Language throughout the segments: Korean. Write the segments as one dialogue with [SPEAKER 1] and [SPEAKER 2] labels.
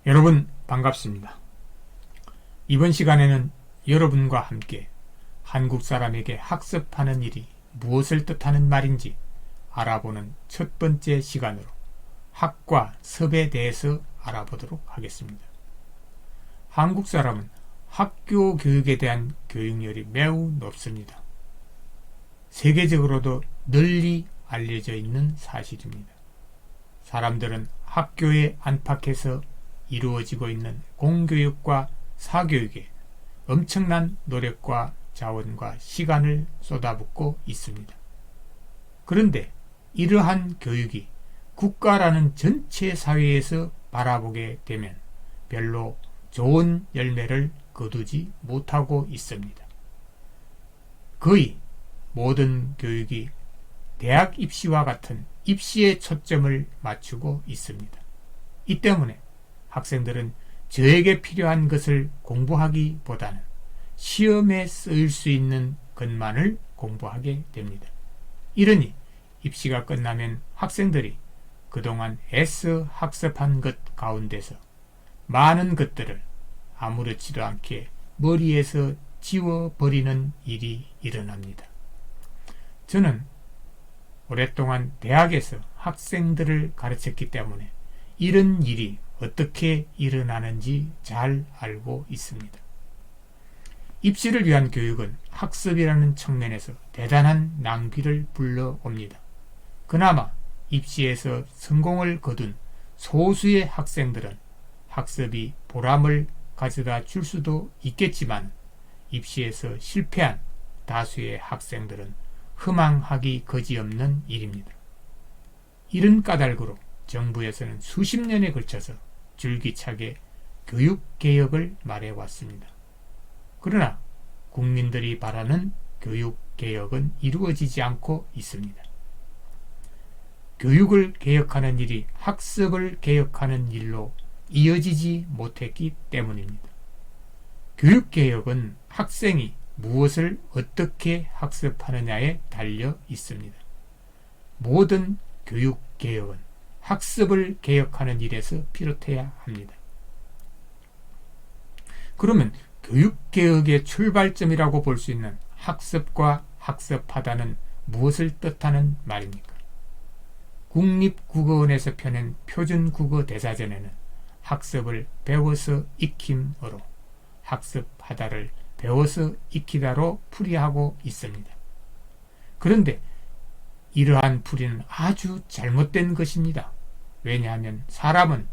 [SPEAKER 1] 여러분 반갑습니다. 이번 시간에는 여러분과 함께 한국 사람에게 학습하는 일이 무엇을 뜻하는 말인지 알아보는 첫 번째 시간으로 학과 섭에 대해서 알아보도록 하겠습니다. 한국 사람은 학교 교육에 대한 교육열이 매우 높습니다. 세계적으로도 널리 알려져 있는 사실입니다. 사람들은 학교에 안팎에서 이루어지고 있는 공교육과 사교육에 엄청난 노력과 자원과 시간을 쏟아붓고 있습니다. 그런데 이러한 교육이 국가라는 전체 사회에서 바라보게 되면 별로 좋은 열매를 거두지 못하고 있습니다. 거의 모든 교육이 대학 입시와 같은 입시에 초점을 맞추고 있습니다. 이 때문에 학생들은 저에게 필요한 것을 공부하기보다는 시험에 쓰일 수 있는 것만을 공부하게 됩니다. 이러니 입시가 끝나면 학생들이 그동안 애써 학습한 것 가운데서 많은 것들을 아무렇지도 않게 머리에서 지워버리는 일이 일어납니다. 저는 오랫동안 대학에서 학생들을 가르쳤기 때문에 이런 일이 어떻게 일어나는지 잘 알고 있습니다. 입시를 위한 교육은 학습이라는 측면에서 대단한 낭비를 불러옵니다. 그나마 입시에서 성공을 거둔 소수의 학생들은 학습이 보람을 가져다 줄 수도 있겠지만 입시에서 실패한 다수의 학생들은 허망하기 거지없는 일입니다. 이런 까닭으로 정부에서는 수십 년에 걸쳐서 줄기차게 교육개혁을 말해왔습니다. 그러나 국민들이 바라는 교육개혁은 이루어지지 않고 있습니다. 교육을 개혁하는 일이 학습을 개혁하는 일로 이어지지 못했기 때문입니다. 교육개혁은 학생이 무엇을 어떻게 학습하느냐에 달려 있습니다. 모든 교육개혁은 학습을 개혁하는 일에서 비롯해야 합니다. 그러면 교육개혁의 출발점이라고 볼 수 있는 학습과 학습하다는 무엇을 뜻하는 말입니까? 국립국어원에서 펴낸 표준국어대사전에는 학습을 배워서 익힘으로 학습하다를 배워서 익히다로 풀이하고 있습니다. 그런데 이러한 풀이는 아주 잘못된 것입니다. 왜냐하면 사람은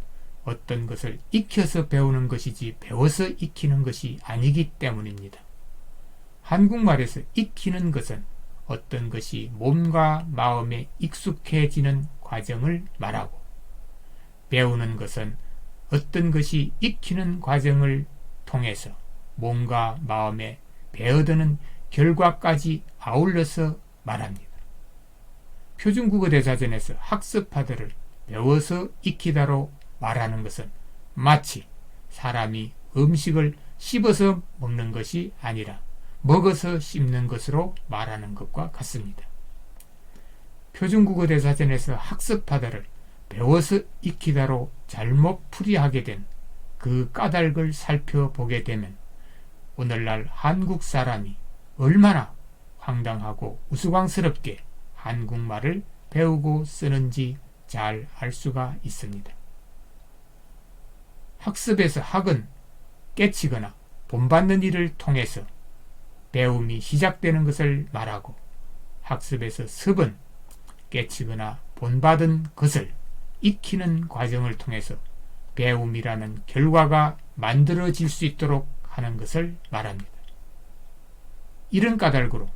[SPEAKER 1] 어떤 것을 익혀서 배우는 것이지 배워서 익히는 것이 아니기 때문입니다. 한국말에서 익히는 것은 어떤 것이 몸과 마음에 익숙해지는 과정을 말하고, 배우는 것은 어떤 것이 익히는 과정을 통해서 몸과 마음에 배어드는 결과까지 아울러서 말합니다. 표준국어대사전에서 학습하다를 배워서 익히다로 말하는 것은 마치 사람이 음식을 씹어서 먹는 것이 아니라 먹어서 씹는 것으로 말하는 것과 같습니다. 표준국어대사전에서 학습하다를 배워서 익히다로 잘못 풀이하게 된 그 까닭을 살펴보게 되면 오늘날 한국 사람이 얼마나 황당하고 우스꽝스럽게 한국말을 배우고 쓰는지 잘 알 수가 있습니다. 학습에서 학은 깨치거나 본받는 일을 통해서 배움이 시작되는 것을 말하고, 학습에서 습은 깨치거나 본받은 것을 익히는 과정을 통해서 배움이라는 결과가 만들어질 수 있도록 하는 것을 말합니다. 이런 까닭으로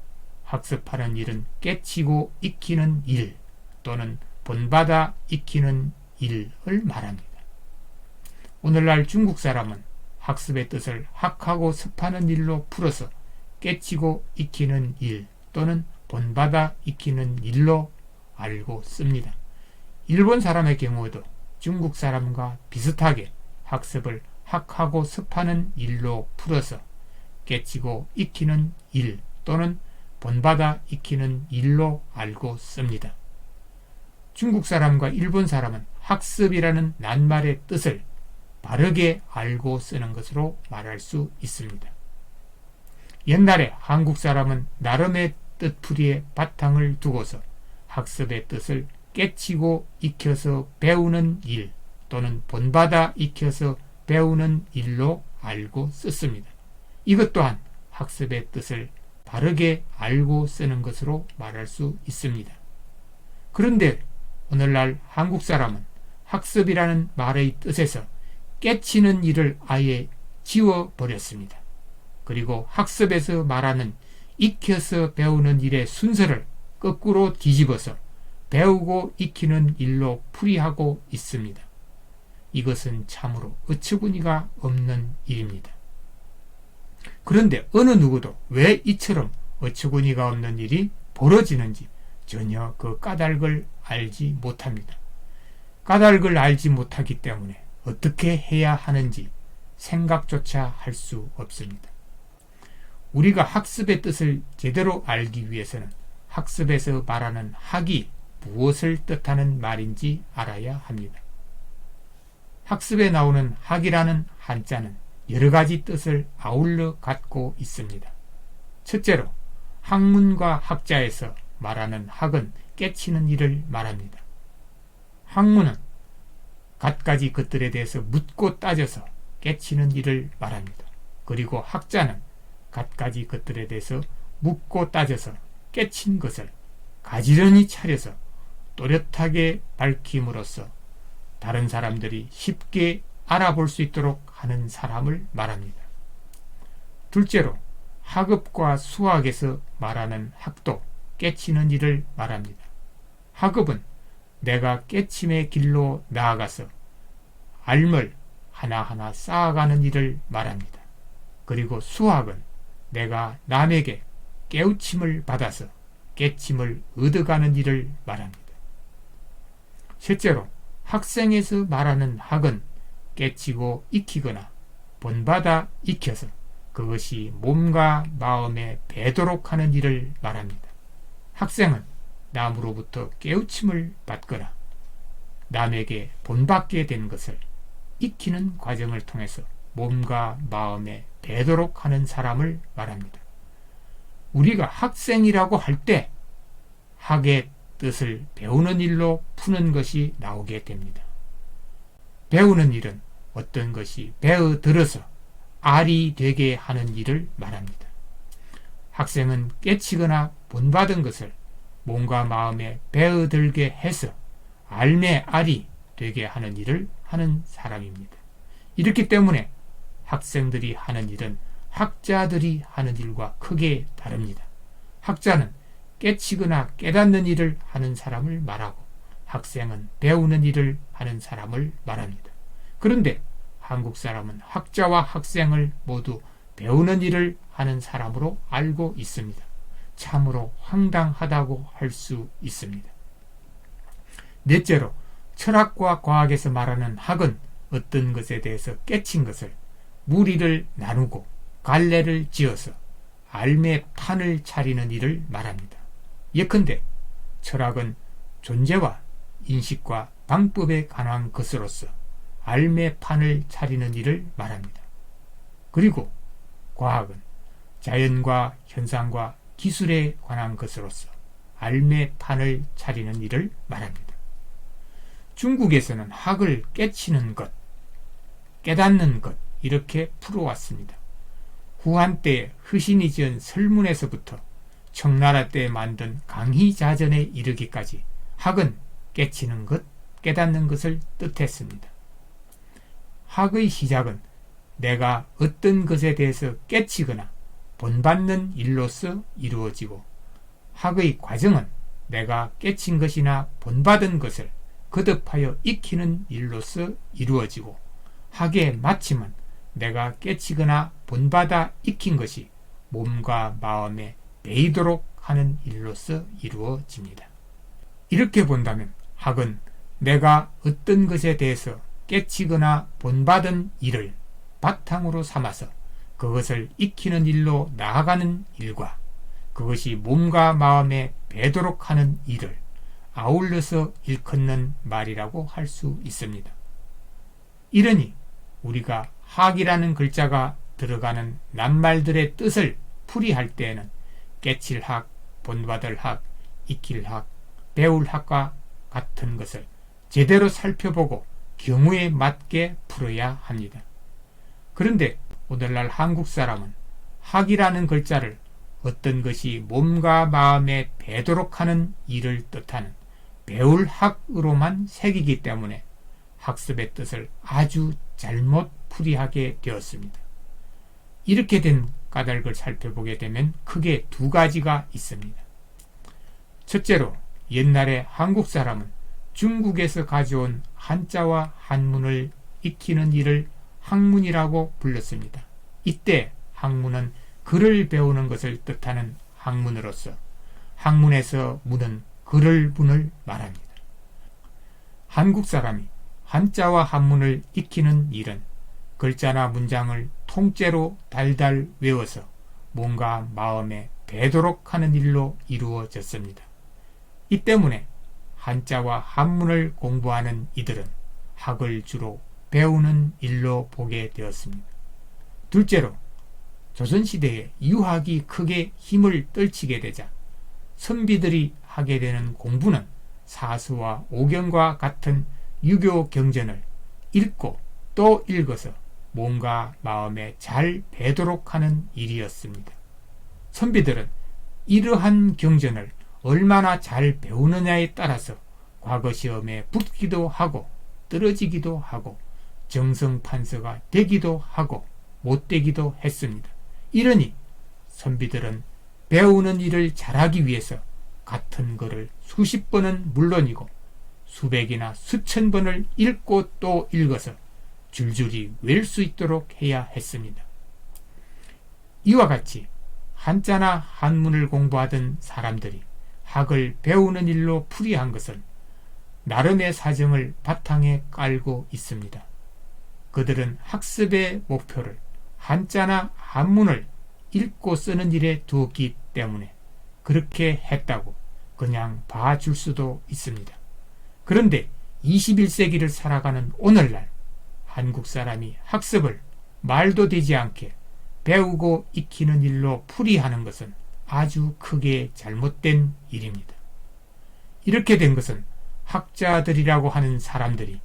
[SPEAKER 1] 학습하는 일은 깨치고 익히는 일 또는 본받아 익히는 일을 말합니다. 오늘날 중국 사람은 학습의 뜻을 학하고 습하는 일로 풀어서 깨치고 익히는 일 또는 본받아 익히는 일로 알고 씁니다. 일본 사람의 경우에도 중국 사람과 비슷하게 학습을 학하고 습하는 일로 풀어서 깨치고 익히는 일 또는 본받아 익히는 일로 알고 씁니다. 중국 사람과 일본 사람은 학습이라는 낱말의 뜻을 바르게 알고 쓰는 것으로 말할 수 있습니다. 옛날에 한국 사람은 나름의 뜻풀이에 바탕을 두고서 학습의 뜻을 깨치고 익혀서 배우는 일 또는 본받아 익혀서 배우는 일로 알고 썼습니다. 이것 또한 학습의 뜻을 바르게 알고 쓰는 것으로 말할 수 있습니다. 그런데 오늘날 한국 사람은 학습이라는 말의 뜻에서 깨치는 일을 아예 지워버렸습니다. 그리고 학습에서 말하는 익혀서 배우는 일의 순서를 거꾸로 뒤집어서 배우고 익히는 일로 풀이하고 있습니다. 이것은 참으로 어처구니가 없는 일입니다. 그런데 어느 누구도 왜 이처럼 어처구니가 없는 일이 벌어지는지 전혀 그 까닭을 알지 못합니다. 까닭을 알지 못하기 때문에 어떻게 해야 하는지 생각조차 할 수 없습니다. 우리가 학습의 뜻을 제대로 알기 위해서는 학습에서 말하는 학이 무엇을 뜻하는 말인지 알아야 합니다. 학습에 나오는 학이라는 한자는 여러 가지 뜻을 아울러 갖고 있습니다. 첫째로 학문과 학자에서 말하는 학은 깨치는 일을 말합니다. 학문은 갖가지 것들에 대해서 묻고 따져서 깨치는 일을 말합니다. 그리고 학자는 갖가지 것들에 대해서 묻고 따져서 깨친 것을 가지런히 차려서 또렷하게 밝힘으로써 다른 사람들이 쉽게 알아볼 수 있도록 하는 사람을 말합니다. 둘째로 학업과 수학에서 말하는 학도 깨치는 일을 말합니다. 학업은 내가 깨침의 길로 나아가서 알을 하나하나 쌓아가는 일을 말합니다. 그리고 수학은 내가 남에게 깨우침을 받아서 깨침을 얻어가는 일을 말합니다. 셋째로 학생에서 말하는 학은 깨치고 익히거나 본받아 익혀서 그것이 몸과 마음에 배도록 하는 일을 말합니다. 학생은 남으로부터 깨우침을 받거나 남에게 본받게 된 것을 익히는 과정을 통해서 몸과 마음에 배도록 하는 사람을 말합니다. 우리가 학생이라고 할 때 학의 뜻을 배우는 일로 푸는 것이 나오게 됩니다. 배우는 일은 어떤 것이 배어들어서 알이 되게 하는 일을 말합니다. 학생은 깨치거나 본받은 것을 몸과 마음에 배어들게 해서 알매 알이 되게 하는 일을 하는 사람입니다. 이렇기 때문에 학생들이 하는 일은 학자들이 하는 일과 크게 다릅니다. 학자는 깨치거나 깨닫는 일을 하는 사람을 말하고 학생은 배우는 일을 하는 사람을 말합니다. 그런데 한국 사람은 학자와 학생을 모두 배우는 일을 하는 사람으로 알고 있습니다. 참으로 황당하다고 할 수 있습니다. 넷째로 철학과 과학에서 말하는 학은 어떤 것에 대해서 깨친 것을 무리를 나누고 갈래를 지어서 알매 판을 차리는 일을 말합니다. 예컨대 철학은 존재와 인식과 방법에 관한 것으로서 알매 판을 차리는 일을 말합니다. 그리고 과학은 자연과 현상과 기술에 관한 것으로서 알매 판을 차리는 일을 말합니다. 중국에서는 학을 깨치는 것, 깨닫는 것 이렇게 풀어왔습니다. 후한 때에 흐신이 지은 설문에서부터 청나라 때 만든 강희자전에 이르기까지 학은 깨치는 것, 깨닫는 것을 뜻했습니다. 학의 시작은 내가 어떤 것에 대해서 깨치거나 본받는 일로서 이루어지고 학의 과정은 내가 깨친 것이나 본받은 것을 거듭하여 익히는 일로서 이루어지고 학의 마침은 내가 깨치거나 본받아 익힌 것이 몸과 마음에 배이도록 하는 일로서 이루어집니다. 이렇게 본다면 학은 내가 어떤 것에 대해서 깨치거나 본받은 일을 바탕으로 삼아서 그것을 익히는 일로 나아가는 일과 그것이 몸과 마음에 배도록 하는 일을 아울러서 일컫는 말이라고 할 수 있습니다. 이러니 우리가 학이라는 글자가 들어가는 낱말들의 뜻을 풀이할 때에는 깨칠 학, 본받을 학, 익힐 학, 배울 학과 같은 것을 제대로 살펴보고 경우에 맞게 풀어야 합니다. 그런데 오늘날 한국 사람은 학이라는 글자를 어떤 것이 몸과 마음에 배도록 하는 일을 뜻하는 배울 학으로만 새기기 때문에 학습의 뜻을 아주 잘못 풀이하게 되었습니다. 이렇게 된 까닭을 살펴보게 되면 크게 두 가지가 있습니다. 첫째로 옛날에 한국 사람은 중국에서 가져온 한자와 한문을 익히는 일을 학문이라고 불렀습니다. 이때 학문은 글을 배우는 것을 뜻하는 학문으로서 학문에서 문은 글을 문을 말합니다. 한국 사람이 한자와 한문을 익히는 일은 글자나 문장을 통째로 달달 외워서 몸과 마음에 배도록 하는 일로 이루어졌습니다. 이 때문에 한자와 한문을 공부하는 이들은 학을 주로 배우는 일로 보게 되었습니다. 둘째로 조선시대에 유학이 크게 힘을 떨치게 되자 선비들이 하게 되는 공부는 사수와 오경과 같은 유교 경전을 읽고 또 읽어서 몸과 마음에 잘 배도록 하는 일이었습니다. 선비들은 이러한 경전을 얼마나 잘 배우느냐에 따라서 과거 시험에 붙기도 하고 떨어지기도 하고 정성판서가 되기도 하고 못 되기도 했습니다. 이러니 선비들은 배우는 일을 잘하기 위해서 같은 글을 수십 번은 물론이고 수백이나 수천 번을 읽고 또 읽어서 줄줄이 외울 수 있도록 해야 했습니다. 이와 같이 한자나 한문을 공부하던 사람들이 학을 배우는 일로 풀이한 것은 나름의 사정을 바탕에 깔고 있습니다. 그들은 학습의 목표를 한자나 한문을 읽고 쓰는 일에 두었기 때문에 그렇게 했다고 그냥 봐줄 수도 있습니다. 그런데 21세기를 살아가는 오늘날 한국 사람이 학습을 말도 되지 않게 배우고 익히는 일로 풀이하는 것은 아주 크게 잘못된 일입니다. 이렇게 된 것은 학자들이라고 하는 사람들이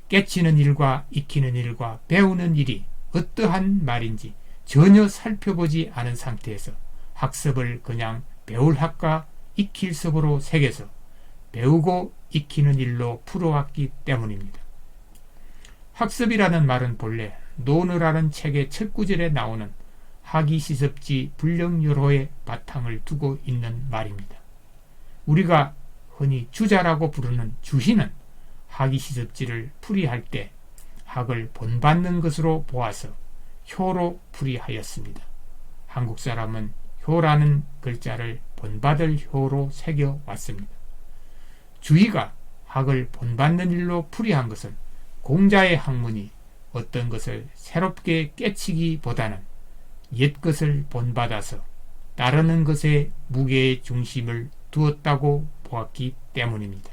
[SPEAKER 1] 깨치는 일과 익히는 일과 배우는 일이 어떠한 말인지 전혀 살펴보지 않은 상태에서 학습을 그냥 배울 학과 익힐 섭으로 새겨서 배우고 익히는 일로 풀어왔기 때문입니다. 학습이라는 말은 본래 노느라는 책의 첫 구절에 나오는 학이시섭지 불령요로의 바탕을 두고 있는 말입니다. 우리가 흔히 주자라고 부르는 주희는 학이시섭지를 풀이할 때 학을 본받는 것으로 보아서 효로 풀이하였습니다. 한국 사람은 효라는 글자를 본받을 효로 새겨왔습니다. 주희가 학을 본받는 일로 풀이한 것은 공자의 학문이 어떤 것을 새롭게 깨치기보다는 옛 것을 본받아서 따르는 것에 무게의 중심을 두었다고 보았기 때문입니다.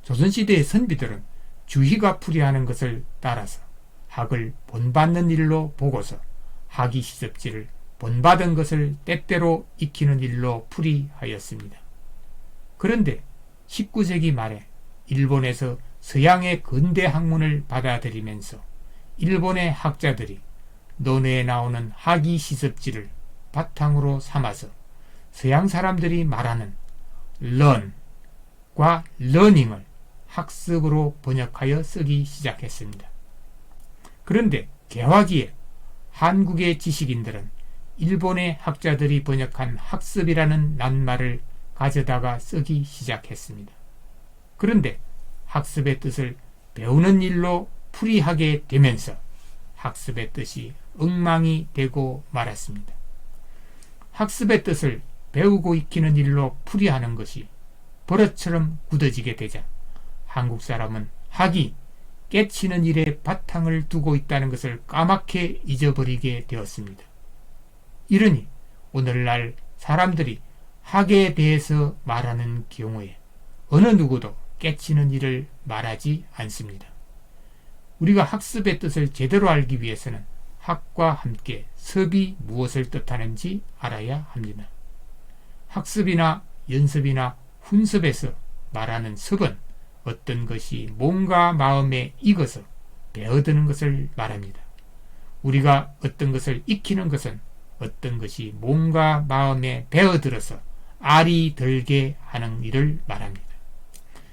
[SPEAKER 1] 조선시대의 선비들은 주희가 풀이하는 것을 따라서 학을 본받는 일로 보고서 학이시섭지를 본받은 것을 때때로 익히는 일로 풀이하였습니다. 그런데 19세기 말에 일본에서 서양의 근대 학문을 받아들이면서 일본의 학자들이 논어에 나오는 학이시섭지를 바탕으로 삼아서 서양 사람들이 말하는 learn과 learning을 학습으로 번역하여 쓰기 시작했습니다. 그런데 개화기에 한국의 지식인들은 일본의 학자들이 번역한 학습이라는 낱말을 가져다가 쓰기 시작했습니다. 그런데 학습의 뜻을 배우는 일로 풀이하게 되면서 학습의 뜻이 엉망이 되고 말았습니다. 학습의 뜻을 배우고 익히는 일로 풀이하는 것이 버릇처럼 굳어지게 되자 한국 사람은 학이 깨치는 일에 바탕을 두고 있다는 것을 까맣게 잊어버리게 되었습니다. 이러니 오늘날 사람들이 학에 대해서 말하는 경우에 어느 누구도 깨치는 일을 말하지 않습니다. 우리가 학습의 뜻을 제대로 알기 위해서는 학과 함께 섭이 무엇을 뜻하는지 알아야 합니다. 학습이나 연습이나 훈습에서 말하는 섭은 어떤 것이 몸과 마음에 익어서 배어드는 것을 말합니다. 우리가 어떤 것을 익히는 것은 어떤 것이 몸과 마음에 배어들어서 알이 들게 하는 일을 말합니다.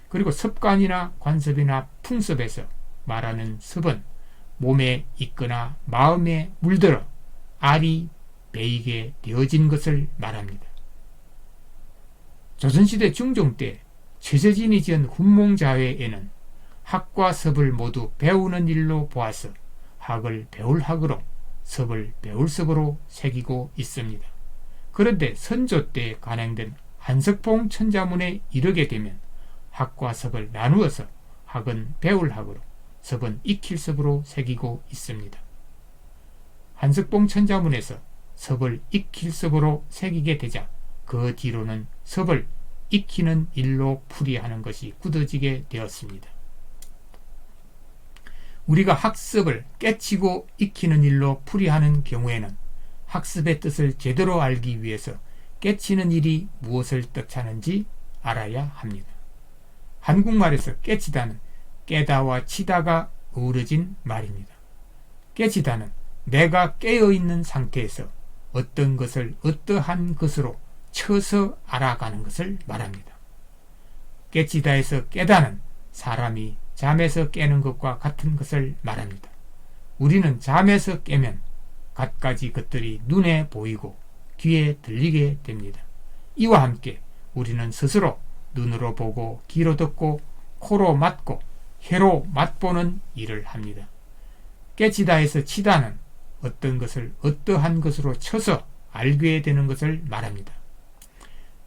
[SPEAKER 1] 그리고 습관이나 관습이나 풍습에서 말하는 습은 몸에 있거나 마음에 물들어 알이 배이게 되어진 것을 말합니다. 조선시대 중종 때 최저진이 지은 훈몽자회에는 학과 섭을 모두 배우는 일로 보아서 학을 배울 학으로 섭을 배울 섭으로 새기고 있습니다. 그런데 선조 때 간행된 한석봉 천자문에 이르게 되면 학과 섭을 나누어서 학은 배울 학으로 섭은 익힐 섭으로 새기고 있습니다. 한석봉 천자문에서 섭을 익힐 섭으로 새기게 되자 그 뒤로는 섭을 익히는 일로 풀이하는 것이 굳어지게 되었습니다. 우리가 학습을 깨치고 익히는 일로 풀이하는 경우에는 학습의 뜻을 제대로 알기 위해서 깨치는 일이 무엇을 뜻하는지 알아야 합니다. 한국말에서 깨치다는 깨다와 치다가 어우러진 말입니다. 깨치다는 내가 깨어있는 상태에서 어떤 것을 어떠한 것으로 쳐서 알아가는 것을 말합니다. 깨치다에서 깨다는 사람이 잠에서 깨는 것과 같은 것을 말합니다. 우리는 잠에서 깨면 갖가지 것들이 눈에 보이고 귀에 들리게 됩니다. 이와 함께 우리는 스스로 눈으로 보고 귀로 듣고 코로 맡고 혀로 맛보는 일을 합니다. 깨치다에서 치다는 어떤 것을 어떠한 것으로 쳐서 알게 되는 것을 말합니다.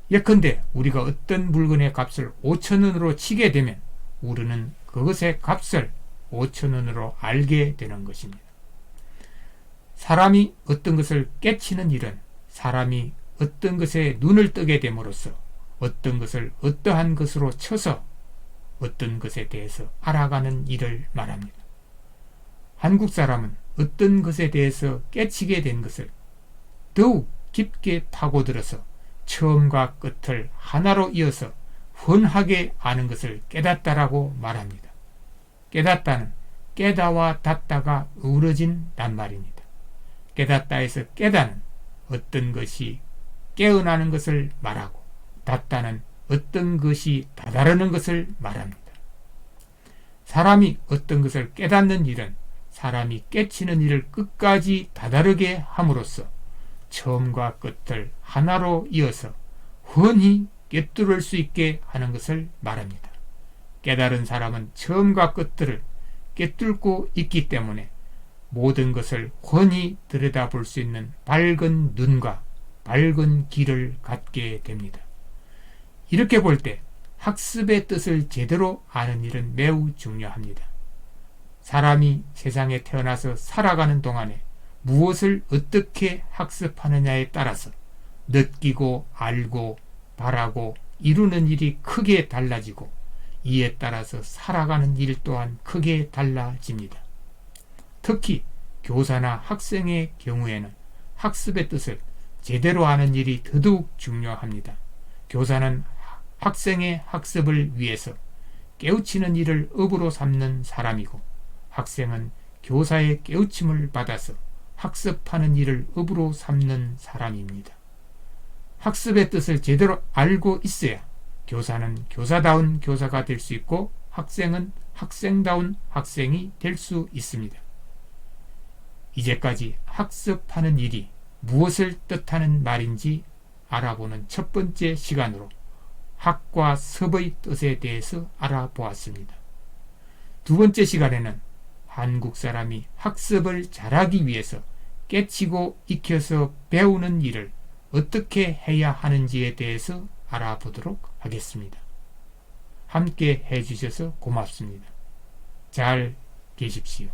[SPEAKER 1] 예컨대 우리가 어떤 물건의 값을 5,000원으로 치게 되면 우리는 그것의 값을 5,000원으로 알게 되는 것입니다. 사람이 어떤 것을 깨치는 일은 사람이 어떤 것에 눈을 뜨게 됨으로써 어떤 것을 어떠한 것으로 쳐서 어떤 것에 대해서 알아가는 일을 말합니다. 한국 사람은 어떤 것에 대해서 깨치게 된 것을 더욱 깊게 파고들어서 처음과 끝을 하나로 이어서 훤하게 아는 것을 깨닫다라고 말합니다. 깨닫다는 깨다와 닫다가 어우러진 낱말입니다. 깨닫다에서 깨다는 어떤 것이 깨어나는 것을 말하고 닫다는 어떤 것이 다다르는 것을 말합니다. 사람이 어떤 것을 깨닫는 일은 사람이 깨치는 일을 끝까지 다다르게 함으로써 처음과 끝을 하나로 이어서 훤히 꿰뚫을 수 있게 하는 것을 말합니다. 깨달은 사람은 처음과 끝들을 꿰뚫고 있기 때문에 모든 것을 훤히 들여다볼 수 있는 밝은 눈과 밝은 귀를 갖게 됩니다. 이렇게 볼 때 학습의 뜻을 제대로 아는 일은 매우 중요합니다. 사람이 세상에 태어나서 살아가는 동안에 무엇을 어떻게 학습하느냐에 따라서 느끼고 알고 바라고 이루는 일이 크게 달라지고 이에 따라서 살아가는 일 또한 크게 달라집니다. 특히 교사나 학생의 경우에는 학습의 뜻을 제대로 아는 일이 더더욱 중요합니다. 교사는 학생의 학습을 위해서 깨우치는 일을 업으로 삼는 사람이고 학생은 교사의 깨우침을 받아서 학습하는 일을 업으로 삼는 사람입니다. 학습의 뜻을 제대로 알고 있어야 교사는 교사다운 교사가 될 수 있고 학생은 학생다운 학생이 될 수 있습니다. 이제까지 학습하는 일이 무엇을 뜻하는 말인지 알아보는 첫 번째 시간으로 학과 섭의 뜻에 대해서 알아보았습니다. 두 번째 시간에는 한국 사람이 학습을 잘하기 위해서 깨치고 익혀서 배우는 일을 어떻게 해야 하는지에 대해서 알아보도록 하겠습니다. 함께 해주셔서 고맙습니다. 잘 계십시오.